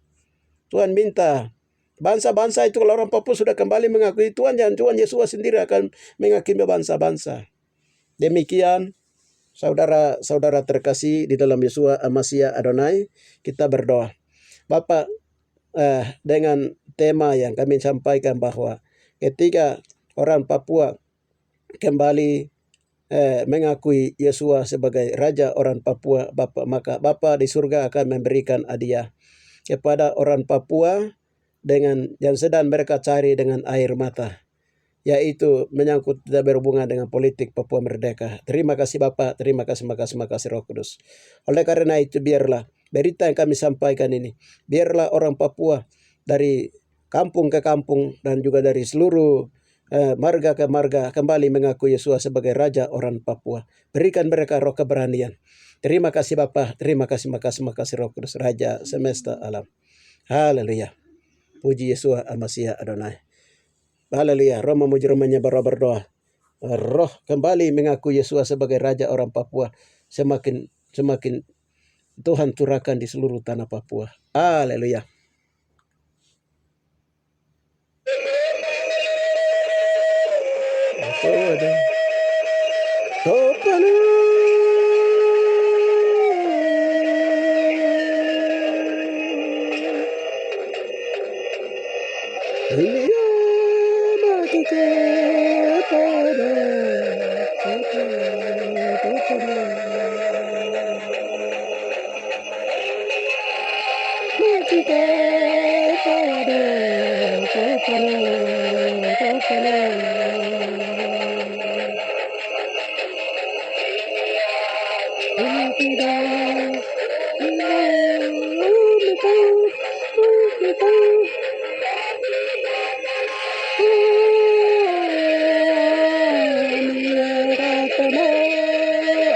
Tuhan minta bangsa-bangsa itu kalau orang Papua sudah kembali mengakui Tuhan, Tuhan Yesua sendiri akan menghakimi bangsa-bangsa. Demikian saudara-saudara terkasih di dalam Yesua Masih Adonai, kita berdoa. Bapak, dengan tema yang kami sampaikan bahwa ketika orang Papua kembali mengakui Yesua sebagai Raja orang Papua, maka Bapa di surga akan memberikan hadiah kepada orang Papua dengan yang sedang mereka cari dengan air mata, yaitu menyangkut tidak berhubungan dengan politik Papua merdeka. Terima kasih Bapak, terima kasih Roh Kudus. Oleh karena itu biarlah berita yang kami sampaikan ini, biarlah orang Papua dari kampung ke kampung dan juga dari seluruh marga ke marga kembali mengaku Yesus sebagai Raja orang Papua. Berikan mereka roh keberanian. Terima kasih Bapa, terima kasih Roh Kudus, Raja semesta alam. Haleluya. Puji Yesus Masih Adonai. Haleluya. Roh memuji rohnya berdoa. Roh kembali mengaku Yesus sebagai Raja orang Papua. Semakin Tuhan curahkan di seluruh tanah Papua. Haleluya.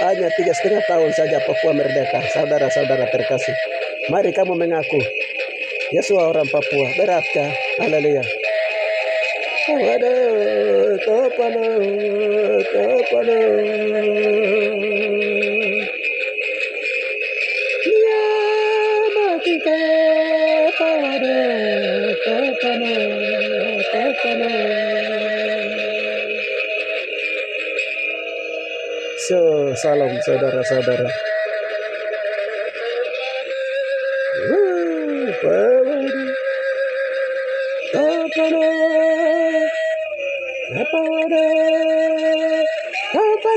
Hanya 3,5 tahun saja Papua merdeka, saudara-saudara terkasih. Mari kamu mengaku Yesus orang Papua. Beratkah? Haleluya. Salam saudara-saudara. Apa